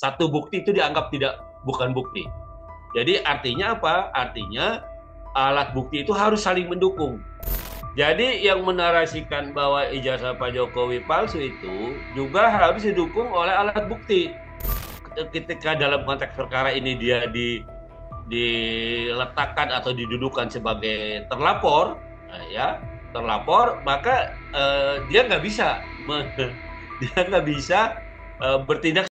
satu bukti itu dianggap bukan bukti. Jadi artinya apa? Artinya alat bukti itu harus saling mendukung. Jadi yang menarasikan bahwa ijazah Pak Jokowi palsu itu juga harus didukung oleh alat bukti. Ketika dalam konteks perkara ini dia diletakkan atau didudukan sebagai terlapor, ya terlapor, maka dia nggak bisa dia nggak bisa bertindak.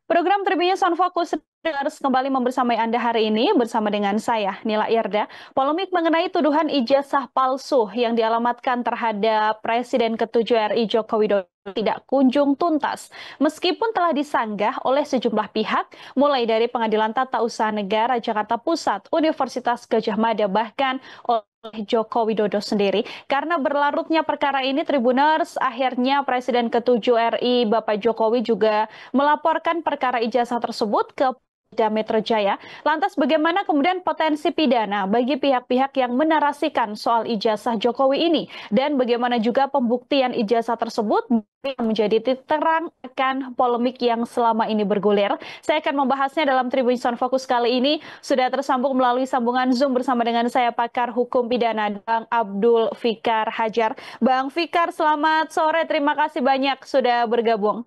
Program Tribun News on Focus harus kembali membersamai Anda hari ini bersama dengan saya, Nila Irda. Polemik mengenai tuduhan ijazah palsu yang dialamatkan terhadap Presiden ke-7 RI Joko Widodo tidak kunjung tuntas. Meskipun telah disanggah oleh sejumlah pihak, mulai dari Pengadilan Tata Usaha Negara Jakarta Pusat, Universitas Gadjah Mada, bahkan oleh Joko Widodo sendiri. Karena berlarutnya perkara ini, Tribuners, akhirnya Presiden ke-7 RI Bapak Jokowi juga melaporkan perkara ijazah tersebut ke Polda Metro Jaya. Lantas bagaimana kemudian potensi pidana bagi pihak-pihak yang menarasikan soal ijazah Jokowi ini? Dan bagaimana juga pembuktian ijazah tersebut menjadi titik terang akan polemik yang selama ini bergulir. Saya akan membahasnya dalam Tribun News on Focus kali ini. Sudah tersambung melalui sambungan Zoom bersama dengan saya pakar hukum pidana Bang Abdul Fikar Hajar. Bang Fikar, selamat sore. Terima kasih banyak sudah bergabung.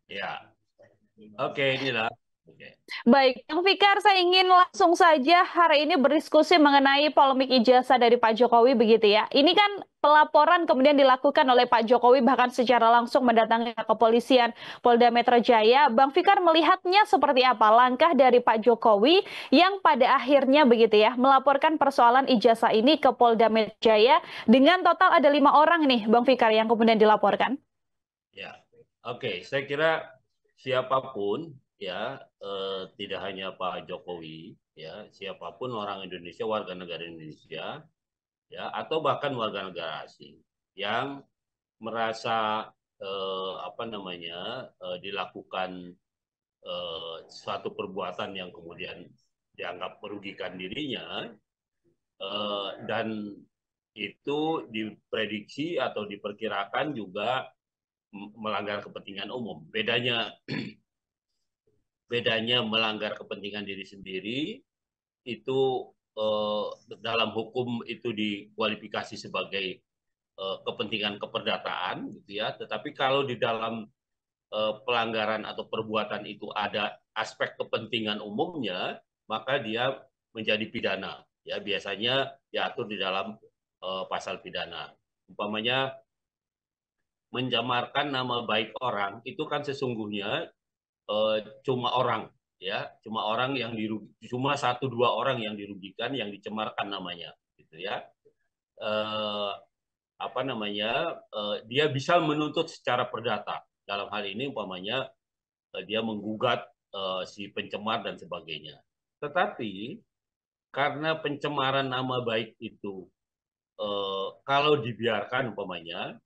Ya, oke, inilah. Oke. Baik, Bang Fikar, saya ingin langsung saja hari ini berdiskusi mengenai polemik ijazah dari Pak Jokowi begitu ya. Ini kan pelaporan kemudian dilakukan oleh Pak Jokowi bahkan secara langsung mendatangi kepolisian Polda Metro Jaya. Bang Fikar melihatnya seperti apa langkah dari Pak Jokowi yang pada akhirnya begitu ya melaporkan persoalan ijazah ini ke Polda Metro Jaya dengan total ada 5 orang nih Bang Fikar yang kemudian dilaporkan. Ya, oke. Saya kira siapapun ya, tidak hanya Pak Jokowi, ya, siapapun orang Indonesia, warga negara Indonesia, ya, atau bahkan warga negara asing yang merasa apa namanya dilakukan suatu perbuatan yang kemudian dianggap merugikan dirinya, dan itu diprediksi atau diperkirakan juga melanggar kepentingan umum. Bedanya melanggar kepentingan diri sendiri itu eh, dalam hukum itu dikualifikasi sebagai kepentingan keperdataan, gitu ya. Tetapi kalau di dalam pelanggaran atau perbuatan itu ada aspek kepentingan umumnya, maka dia menjadi pidana. Ya, biasanya diatur di dalam pasal pidana. Umpamanya menjamarkan nama baik orang itu kan sesungguhnya cuma orang, ya, cuma satu dua orang yang dirugikan, yang dicemarkan namanya, gitu ya. eh, Apa namanya, dia bisa menuntut secara perdata dalam hal ini, umpamanya dia menggugat si pencemar dan sebagainya. Tetapi karena pencemaran nama baik itu kalau dibiarkan, umpamanya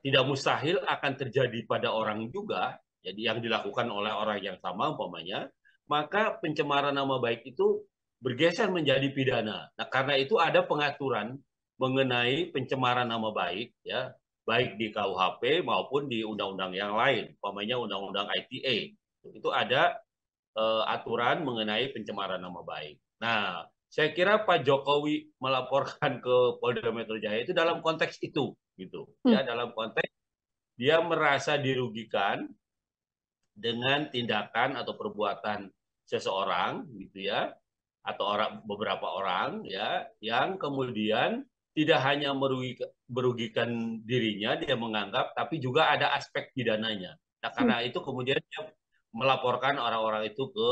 tidak mustahil akan terjadi pada orang juga, jadi yang dilakukan oleh orang yang sama umpamanya, maka pencemaran nama baik itu bergeser menjadi pidana. Nah, karena itu ada pengaturan mengenai pencemaran nama baik, ya, baik di KUHP maupun di undang-undang yang lain, umpamanya undang-undang ITE. Itu ada aturan mengenai pencemaran nama baik. Nah, saya kira Pak Jokowi melaporkan ke Polda Metro Jaya itu dalam konteks itu, gitu Hmm. ya, dalam konteks dia merasa dirugikan dengan tindakan atau perbuatan seseorang, gitu ya, atau beberapa orang, ya, yang kemudian tidak hanya merugikan dirinya, dia menganggap, tapi juga ada aspek pidananya. Nah, Hmm. karena itu kemudian dia melaporkan orang-orang itu ke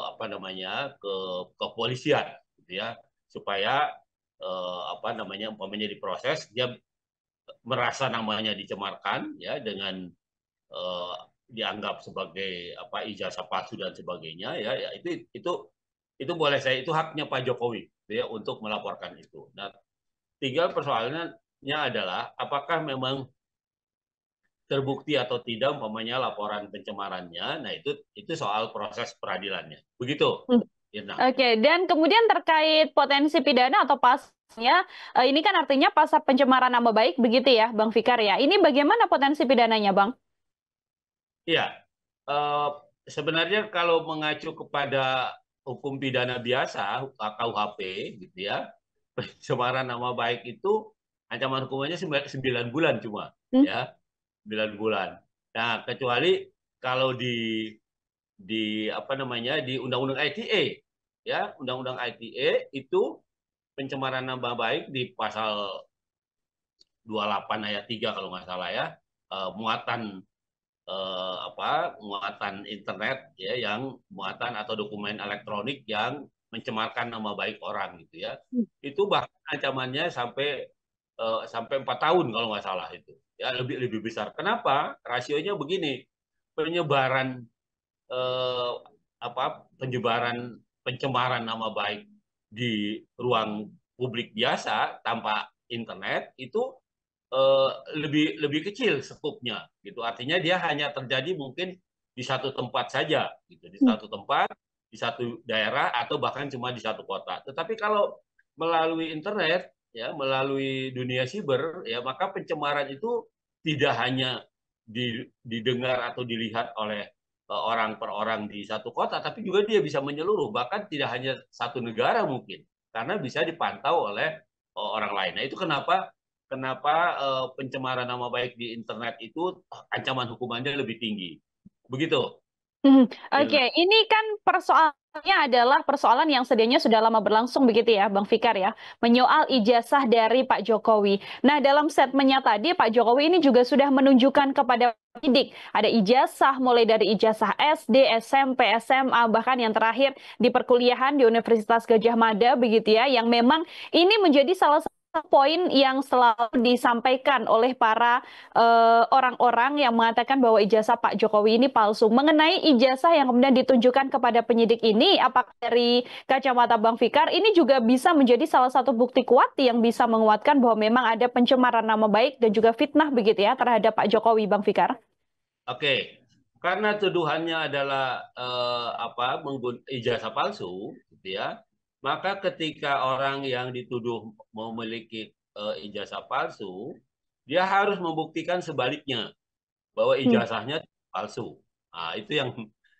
apa namanya, ke kepolisian, gitu ya, supaya apa namanya, umpamanya diproses, dia merasa namanya dicemarkan, ya, dengan eh, dianggap sebagai apa, ijazah palsu dan sebagainya, ya, ya, itu boleh, saya itu haknya Pak Jokowi, gitu ya, untuk melaporkan itu. Nah, tinggal persoalannya adalah apakah memang terbukti atau tidak umpamanya laporan pencemarannya. Nah, itu soal proses peradilannya, begitu. Irna. Oke, dan kemudian terkait potensi pidana atau pasalnya, ini kan artinya pasal pencemaran nama baik begitu ya, Bang Fikar ya. Ini bagaimana potensi pidananya, Bang? Iya, eh, sebenarnya kalau mengacu kepada hukum pidana biasa, KUHP, gitu ya, pencemaran nama baik itu ancaman hukumannya 9 bulan cuma, Hmm? ya, 9 bulan. Nah, kecuali kalau di apa namanya di Undang-Undang ITE, ya, Undang-Undang ITE itu pencemaran nama baik di pasal 28 ayat 3 kalau nggak salah ya, muatan muatan internet ya yang muatan atau dokumen elektronik yang mencemarkan nama baik orang gitu ya. Itu bahkan ancamannya sampai 4 tahun kalau nggak salah itu. Ya lebih lebih besar. Kenapa? Rasionya begini. Penyebaran eh, penyebaran pencemaran nama baik di ruang publik biasa tanpa internet itu eh, lebih lebih kecil skopnya gitu. Artinya dia hanya terjadi mungkin di satu tempat saja gitu, di satu tempat, di satu daerah atau bahkan cuma di satu kota. Tetapi kalau melalui internet ya, melalui dunia siber ya, maka pencemaran itu tidak hanya didengar atau dilihat oleh orang per orang di satu kota, tapi juga dia bisa menyeluruh, bahkan tidak hanya satu negara mungkin, karena bisa dipantau oleh orang lain. Nah itu kenapa kenapa pencemaran nama baik di internet itu ancaman hukumannya lebih tinggi. Begitu, Oke, Irna. ini kan persoalannya adalah persoalan yang sedianya sudah lama berlangsung begitu ya, Bang Fikar ya, menyoal ijazah dari Pak Jokowi. Nah, dalam statementnya tadi, Pak Jokowi ini juga sudah menunjukkan kepada penyidik, ada ijazah mulai dari ijazah SD, SMP, SMA, bahkan yang terakhir di perkuliahan di Universitas Gajah Mada begitu ya, yang memang ini menjadi salah satu poin yang selalu disampaikan oleh para orang-orang yang mengatakan bahwa ijazah Pak Jokowi ini palsu. Mengenai ijazah yang kemudian ditunjukkan kepada penyidik ini, apakah dari kacamata Bang Fikar ini juga bisa menjadi salah satu bukti kuat yang bisa menguatkan bahwa memang ada pencemaran nama baik dan juga fitnah begitu ya terhadap Pak Jokowi, Bang Fikar? Oke, karena tuduhannya adalah ijazah palsu, gitu ya. Maka ketika orang yang dituduh memiliki ijazah palsu, dia harus membuktikan sebaliknya bahwa Hmm. ijazahnya palsu. Nah, itu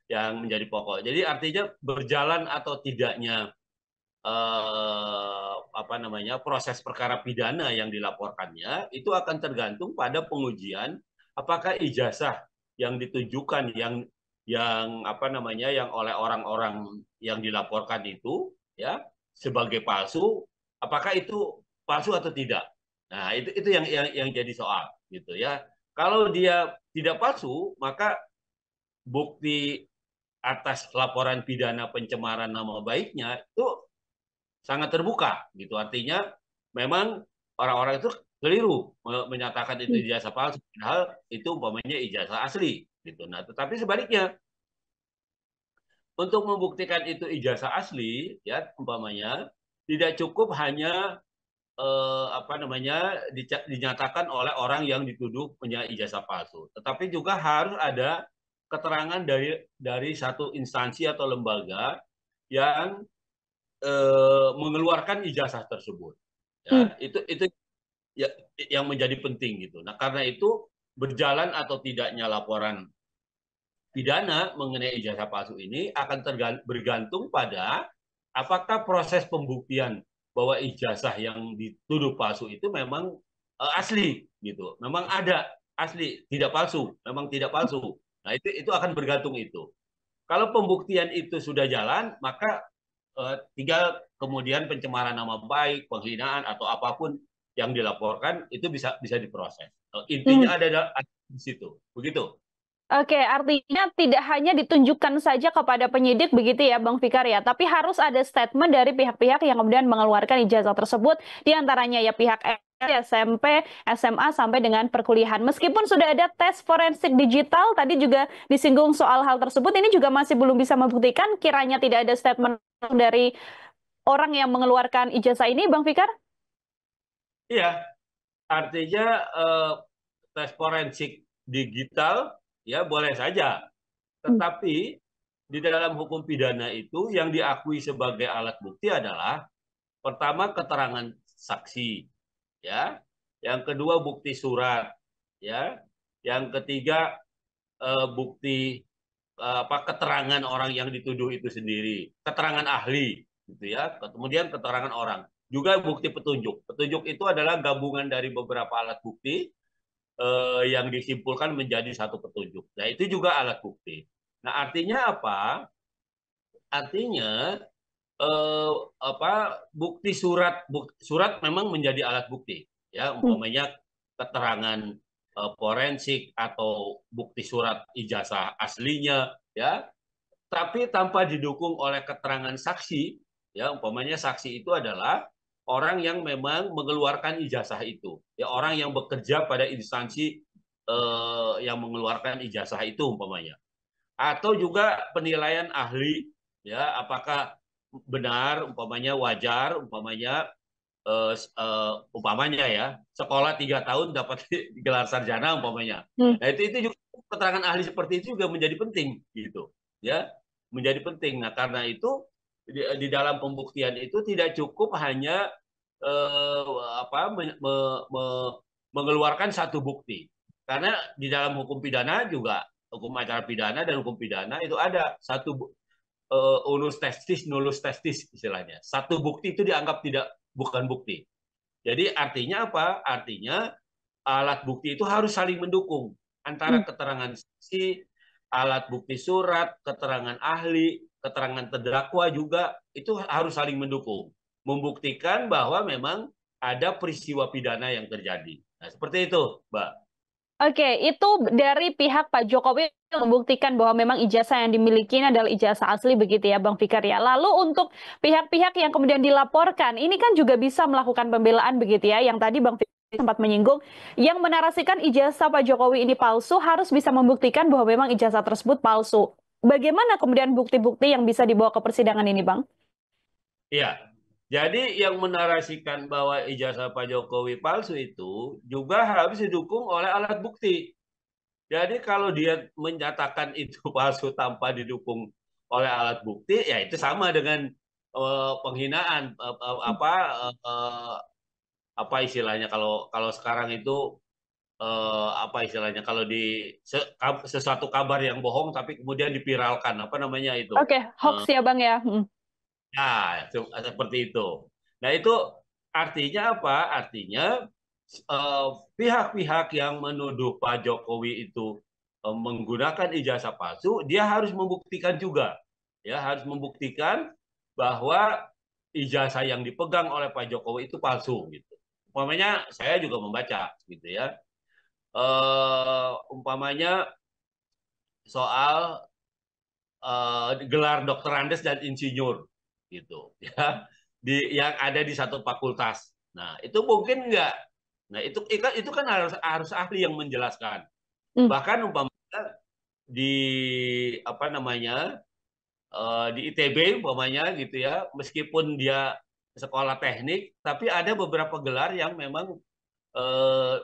yang menjadi pokok. Jadi artinya berjalan atau tidaknya proses perkara pidana yang dilaporkannya itu akan tergantung pada pengujian apakah ijazah yang ditunjukkan yang oleh orang-orang yang dilaporkan itu ya sebagai palsu, apakah itu palsu atau tidak. Nah, itu yang jadi soal gitu ya. Kalau dia tidak palsu, maka bukti atas laporan pidana pencemaran nama baiknya itu sangat terbuka gitu. Artinya memang orang-orang itu keliru menyatakan itu ijazah palsu, padahal itu umpamanya ijazah asli gitu. Nah, tetapi sebaliknya untuk membuktikan itu ijazah asli ya umpamanya tidak cukup hanya dinyatakan oleh orang yang dituduh punya ijazah palsu, tetapi juga harus ada keterangan dari satu instansi atau lembaga yang mengeluarkan ijazah tersebut. Hmm. Ya, itu ya, yang menjadi penting gitu. Nah, karena itu berjalan atau tidaknya laporan pidana mengenai ijazah palsu ini akan bergantung pada apakah proses pembuktian bahwa ijazah yang dituduh palsu itu memang asli gitu. Memang ada asli, tidak palsu, memang tidak palsu. Nah, itu akan bergantung itu. Kalau pembuktian itu sudah jalan, maka tinggal kemudian pencemaran nama baik, penghinaan atau apapun yang dilaporkan itu bisa bisa diproses. Hmm. Intinya ada di situ. Begitu. Oke, artinya tidak hanya ditunjukkan saja kepada penyidik begitu ya, Bang Fikar ya, tapi harus ada statement dari pihak-pihak yang kemudian mengeluarkan ijazah tersebut, diantaranya ya pihak SMP, SMA sampai dengan perkuliahan. Meskipun sudah ada tes forensik digital, tadi juga disinggung soal hal tersebut, ini juga masih belum bisa membuktikan kiranya tidak ada statement dari orang yang mengeluarkan ijazah ini, Bang Fikar? Iya, artinya tes forensik digital ya boleh saja, tetapi di dalam hukum pidana itu yang diakui sebagai alat bukti adalah pertama keterangan saksi, ya. Yang kedua bukti surat, ya. Yang ketiga bukti keterangan orang yang dituduh itu sendiri, keterangan ahli, gitu ya. Kemudian keterangan orang, juga bukti petunjuk. Petunjuk itu adalah gabungan dari beberapa alat bukti yang disimpulkan menjadi satu petunjuk. Nah, itu juga alat bukti. Nah, artinya apa? Artinya bukti surat memang menjadi alat bukti, ya, umpamanya keterangan forensik atau bukti surat ijazah aslinya, ya, tapi tanpa didukung oleh keterangan saksi, ya, umpamanya saksi itu adalah orang yang memang mengeluarkan ijazah itu, ya, orang yang bekerja pada instansi yang mengeluarkan ijazah itu umpamanya, atau juga penilaian ahli, ya, apakah benar umpamanya wajar umpamanya ya sekolah 3 tahun dapat gelar sarjana umpamanya. Nah, itu juga keterangan ahli seperti itu juga menjadi penting gitu, ya, menjadi penting. Nah, karena itu di dalam pembuktian itu tidak cukup hanya eh, apa me, me, me, mengeluarkan satu bukti, karena di dalam hukum pidana juga, hukum acara pidana dan hukum pidana itu ada satu unus testis nullus testis istilahnya. Satu bukti itu dianggap bukan bukti. Jadi artinya apa? Artinya alat bukti itu harus saling mendukung antara keterangan saksi, alat bukti surat, keterangan ahli, keterangan terdakwa juga itu harus saling mendukung, membuktikan bahwa memang ada peristiwa pidana yang terjadi. Nah, seperti itu, Mbak. Oke, itu dari pihak Pak Jokowi membuktikan bahwa memang ijazah yang dimiliki adalah ijazah asli begitu ya, Bang Fikar ya. Lalu untuk pihak-pihak yang kemudian dilaporkan, ini kan juga bisa melakukan pembelaan begitu ya, yang tadi Bang Fikar sempat menyinggung, yang menarasikan ijazah Pak Jokowi ini palsu harus bisa membuktikan bahwa memang ijazah tersebut palsu. Bagaimana kemudian bukti-bukti yang bisa dibawa ke persidangan ini, Bang? Iya, jadi yang menarasikan bahwa ijazah Pak Jokowi palsu itu juga harus didukung oleh alat bukti. Jadi kalau dia menyatakan itu palsu tanpa didukung oleh alat bukti, ya itu sama dengan penghinaan, apa istilahnya, kalau kalau sekarang itu apa istilahnya, kalau di sesuatu kabar yang bohong tapi kemudian dipiralkan, apa namanya itu? Oke, hoax Eh, ya, Bang ya. Ya, seperti itu. Nah, itu artinya apa? Artinya pihak-pihak yang menuduh Pak Jokowi itu menggunakan ijazah palsu, dia harus membuktikan juga, ya, harus membuktikan bahwa ijazah yang dipegang oleh Pak Jokowi itu palsu, gitu. Umpamanya saya juga membaca, gitu ya. Umpamanya soal gelar dokter Andes dan insinyur, gitu ya, yang ada di satu fakultas. Nah, itu mungkin enggak. Nah, itu kan harus ahli yang menjelaskan. Hmm. Bahkan umpamanya di apa namanya di ITB umpamanya gitu ya, meskipun dia sekolah teknik, tapi ada beberapa gelar yang memang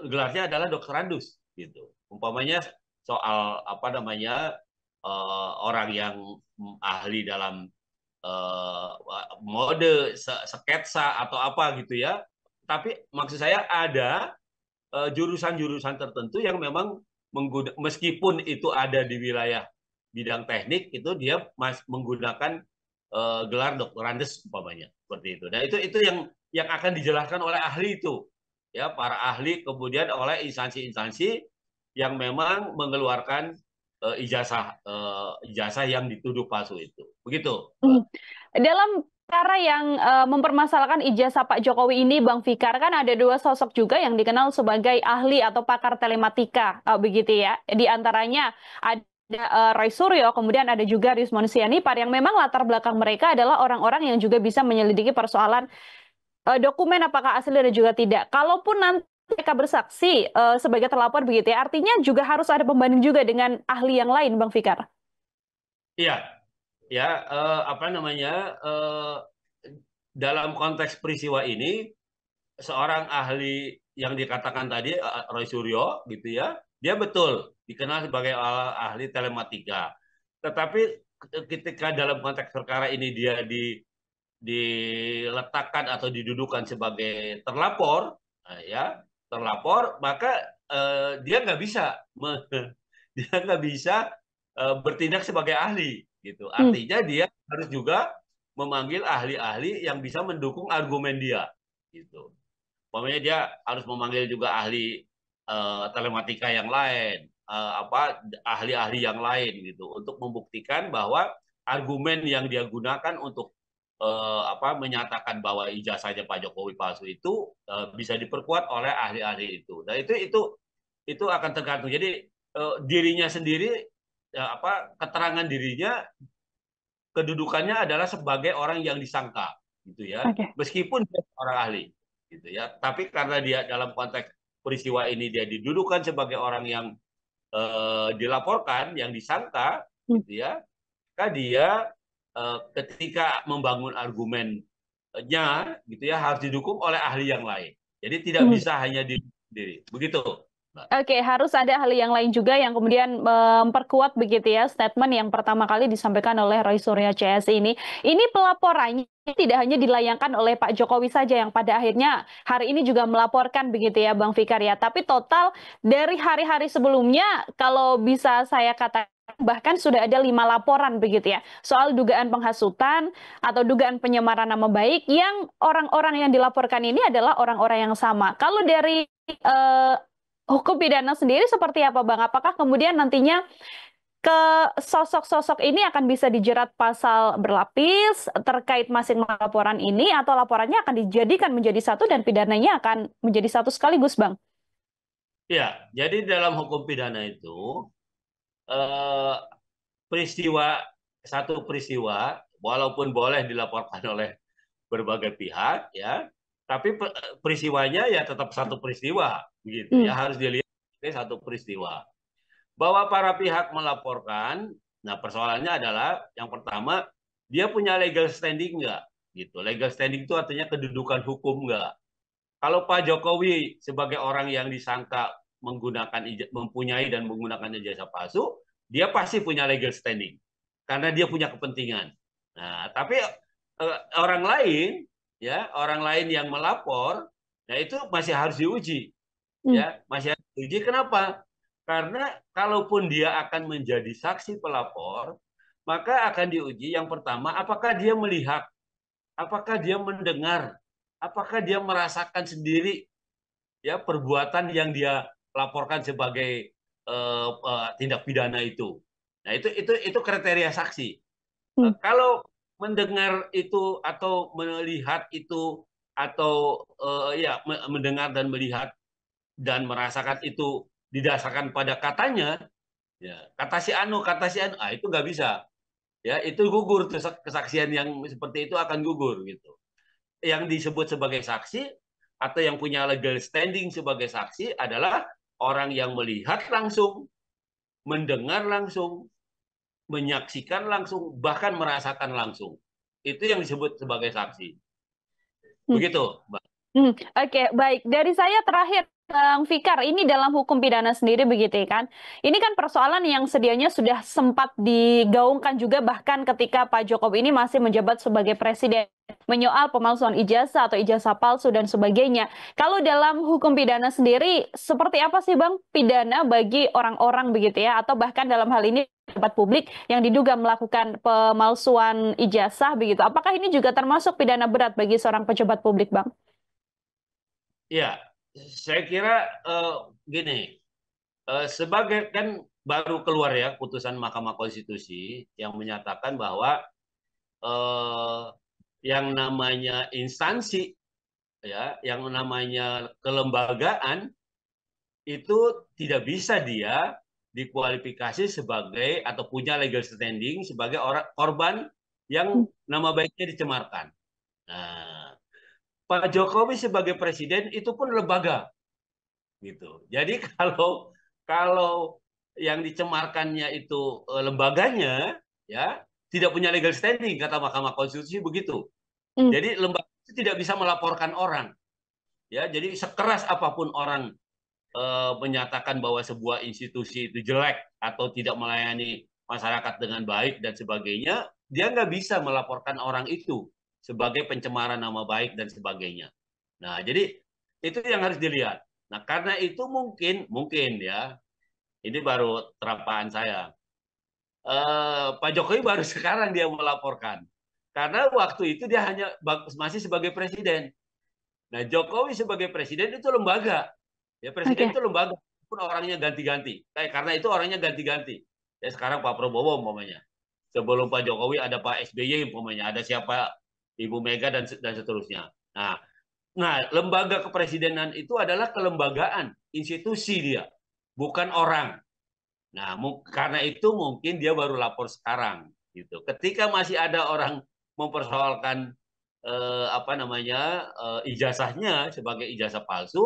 gelarnya adalah doktorandus, gitu. Umpamanya soal apa namanya orang yang ahli dalam uh, mode sketsa atau apa gitu ya. Tapi maksud saya ada jurusan-jurusan tertentu yang memang meskipun itu ada di wilayah bidang teknik, itu dia menggunakan gelar doktorandus umpamanya, seperti itu. Nah, itu yang akan dijelaskan oleh ahli itu, ya, para ahli, kemudian oleh instansi-instansi yang memang mengeluarkan ijazah yang dituduh palsu itu. Begitu, Mbak. Dalam cara yang mempermasalahkan ijazah Pak Jokowi ini, Bang Fikar, kan ada dua sosok juga yang dikenal sebagai ahli atau pakar telematika, begitu ya. Di antaranya ada Roy Suryo, kemudian ada juga Rismon Sianipar, yang memang latar belakang mereka adalah orang-orang yang juga bisa menyelidiki persoalan dokumen apakah asli dan juga tidak. Kalaupun nanti mereka bersaksi sebagai terlapor begitu ya, artinya juga harus ada pembanding juga dengan ahli yang lain, Bang Fikar. Iya, ya, apa namanya, dalam konteks peristiwa ini seorang ahli yang dikatakan tadi Roy Suryo gitu ya, dia betul dikenal sebagai ahli telematika. Tetapi ketika dalam konteks perkara ini dia diletakkan atau didudukan sebagai terlapor, ya terlapor, maka dia nggak bisa dia nggak bisa bertindak sebagai ahli, gitu. Artinya dia harus juga memanggil ahli-ahli yang bisa mendukung argumen dia, gitu. Pokoknya dia harus memanggil juga ahli telematika yang lain, ahli-ahli yang lain gitu, untuk membuktikan bahwa argumen yang dia gunakan untuk menyatakan bahwa ijazahnya Pak Jokowi palsu itu bisa diperkuat oleh ahli-ahli itu. Nah itu akan tergantung. Jadi dirinya sendiri, keterangan dirinya, kedudukannya adalah sebagai orang yang disangka, gitu ya. Oke. Meskipun dia orang ahli, gitu ya. Tapi karena dia dalam konteks peristiwa ini dia didudukan sebagai orang yang dilaporkan, yang disangka, gitu ya. Maka dia ketika membangun argumennya, gitu ya, harus didukung oleh ahli yang lain. Jadi tidak bisa hanya diri sendiri. Begitu. Oke, harus ada ahli yang lain juga yang kemudian memperkuat begitu ya statement yang pertama kali disampaikan oleh Roy Suryo CS ini. Ini pelaporannya tidak hanya dilayangkan oleh Pak Jokowi saja yang pada akhirnya hari ini juga melaporkan begitu ya Bang Fikar ya. Tapi total dari hari-hari sebelumnya kalau bisa saya katakan bahkan sudah ada 5 laporan begitu ya soal dugaan penghasutan atau dugaan penyemaran nama baik yang orang-orang yang dilaporkan ini adalah orang-orang yang sama. Kalau dari hukum pidana sendiri seperti apa, Bang? Apakah kemudian nantinya ke sosok-sosok ini akan bisa dijerat pasal berlapis terkait masing laporan ini, atau laporannya akan dijadikan menjadi satu dan pidananya akan menjadi satu sekaligus, Bang? Ya, jadi dalam hukum pidana itu eh, satu peristiwa walaupun boleh dilaporkan oleh berbagai pihak, ya, tapi peristiwanya ya tetap satu peristiwa, begitu ya, harus dilihat sebagai satu peristiwa. Bahwa para pihak melaporkan, nah persoalannya adalah yang pertama, dia punya legal standing nggak, gitu. Legal standing itu artinya kedudukan hukum nggak. Kalau Pak Jokowi sebagai orang yang disangka mempunyai dan menggunakan ijazah palsu, dia pasti punya legal standing karena dia punya kepentingan. Nah, tapi orang lain, ya, orang lain yang melapor, nah itu masih harus diuji, ya, masih harus diuji. Kenapa? Karena kalaupun dia akan menjadi saksi pelapor, maka akan diuji yang pertama, apakah dia melihat, apakah dia mendengar, apakah dia merasakan sendiri, ya, perbuatan yang dia laporkan sebagai tindak pidana itu. Nah, itu kriteria saksi. Kalau mendengar itu atau melihat itu atau ya mendengar dan melihat dan merasakan itu didasarkan pada katanya, ya, kata si anu, itu nggak bisa. Ya, itu gugur, kesaksian yang seperti itu akan gugur, gitu. Yang disebut sebagai saksi atau yang punya legal standing sebagai saksi adalah orang yang melihat langsung, mendengar langsung, menyaksikan langsung, bahkan merasakan langsung. Itu yang disebut sebagai saksi. Begitu, Mbak. Oke, baik. Dari saya terakhir, Bang Fikar, ini dalam hukum pidana sendiri begitu kan? Ini kan persoalan yang sedianya sudah sempat digaungkan juga bahkan ketika Pak Jokowi ini masih menjabat sebagai presiden, menyoal pemalsuan ijazah atau ijazah palsu dan sebagainya. Kalau dalam hukum pidana sendiri, seperti apa sih Bang pidana bagi orang-orang begitu ya? Atau bahkan dalam hal ini pejabat publik yang diduga melakukan pemalsuan ijazah begitu. Apakah ini juga termasuk pidana berat bagi seorang pejabat publik, Bang? Ya, saya kira gini, sebagai kan baru keluar ya putusan Mahkamah Konstitusi yang menyatakan bahwa eh, yang namanya instansi, ya, yang namanya kelembagaan itu tidak bisa dia dikualifikasi sebagai atau punya legal standing sebagai orang korban yang nama baiknya dicemarkan. Nah, Pak Jokowi sebagai presiden itu pun lembaga, gitu. Jadi kalau kalau yang dicemarkannya itu lembaganya, ya, tidak punya legal standing kata Mahkamah Konstitusi begitu. Jadi lembaga itu tidak bisa melaporkan orang, ya. Jadi sekeras apapun orang menyatakan bahwa sebuah institusi itu jelek atau tidak melayani masyarakat dengan baik dan sebagainya, dia nggak bisa melaporkan orang itu sebagai pencemaran nama baik dan sebagainya. Nah, jadi itu yang harus dilihat. Nah, karena itu mungkin ya, ini baru terapaan saya. Pak Jokowi baru sekarang dia melaporkan. Karena waktu itu dia hanya masih sebagai presiden. Nah, Jokowi sebagai presiden itu lembaga. Ya, presiden itu lembaga, pun orangnya ganti-ganti. Karena itu orangnya ganti-ganti. Ya, sekarang Pak Prabowo umpamanya. Sebelum Pak Jokowi ada Pak SBY umpamanya, ada siapa Ibu Mega dan seterusnya. Nah, lembaga kepresidenan itu adalah kelembagaan, institusi dia, bukan orang. Nah, karena itu mungkin dia baru lapor sekarang gitu. Ketika masih ada orang mempersoalkan ijazahnya sebagai ijazah palsu,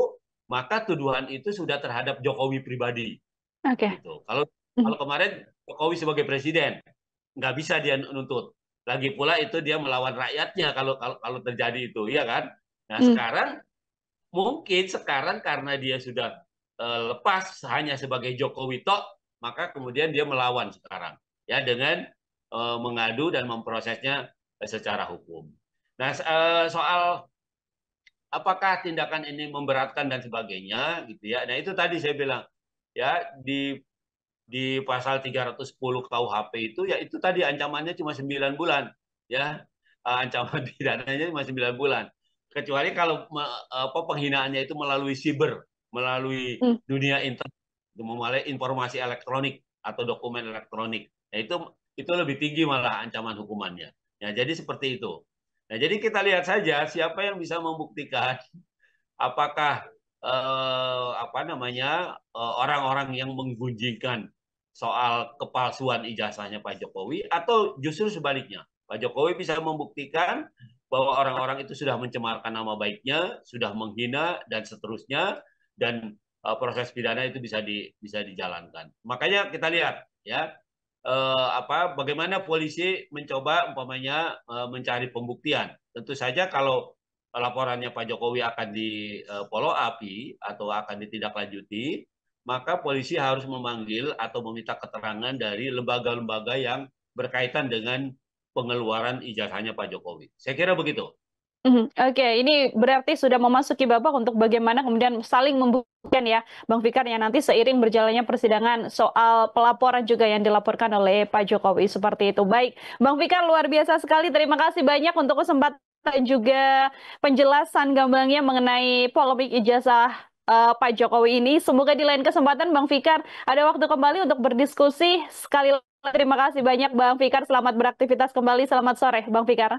maka tuduhan itu sudah terhadap Jokowi pribadi. Gitu. Kalau kemarin Jokowi sebagai presiden, nggak bisa dia nuntut. Lagi pula itu dia melawan rakyatnya kalau terjadi itu, ya kan? Nah, sekarang karena dia sudah lepas hanya sebagai Jokowi tok, maka kemudian dia melawan sekarang ya dengan mengadu dan memprosesnya secara hukum. Nah, soal apakah tindakan ini memberatkan dan sebagainya gitu ya. Nah, itu tadi saya bilang ya di pasal 310 KUHP itu ya itu tadi ancamannya cuma 9 bulan ya. Ancaman pidananya cuma 9 bulan. Kecuali kalau penghinaannya itu melalui siber, melalui dunia internet, melalui informasi elektronik atau dokumen elektronik. Nah, itu lebih tinggi malah ancaman hukumannya. Ya, jadi seperti itu. Nah, jadi kita lihat saja siapa yang bisa membuktikan apakah orang-orang yang menggunjingkan soal kepalsuan ijazahnya Pak Jokowi atau justru sebaliknya. Pak Jokowi bisa membuktikan bahwa orang-orang itu sudah mencemarkan nama baiknya, sudah menghina dan seterusnya, dan proses pidana itu bisa dijalankan. Makanya kita lihat ya bagaimana polisi mencoba umpamanya mencari pembuktian. Tentu saja kalau laporannya Pak Jokowi akan di follow up atau akan ditindaklanjuti, maka polisi harus memanggil atau meminta keterangan dari lembaga-lembaga yang berkaitan dengan pengeluaran ijazahnya Pak Jokowi. Saya kira begitu. Oke, ini berarti sudah memasuki babak untuk bagaimana kemudian saling membuktikan ya, Bang Fikar, ya nanti seiring berjalannya persidangan soal pelaporan juga yang dilaporkan oleh Pak Jokowi seperti itu. Baik, Bang Fikar, luar biasa sekali. Terima kasih banyak untuk kesempatan dan juga penjelasan gambangnya mengenai polemik ijazah Pak Jokowi ini. Semoga di lain kesempatan Bang Fikar ada waktu kembali untuk berdiskusi. Sekali lagi terima kasih banyak Bang Fikar. Selamat beraktivitas kembali. Selamat sore, Bang Fikar.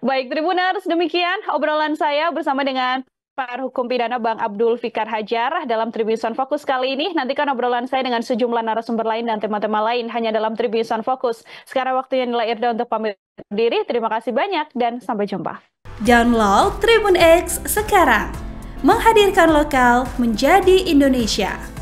Baik, Tribuners, demikian obrolan saya bersama dengan pakar hukum pidana Bang Abdul Fikar Hajar dalam Tribun Fokus kali ini. Nantikan obrolan saya dengan sejumlah narasumber lain dan tema-tema lain hanya dalam Tribun Fokus. Sekarang waktunya Nila Irda untuk pamit diri. Terima kasih banyak dan sampai jumpa. Download Tribun X sekarang. Menghadirkan lokal menjadi Indonesia.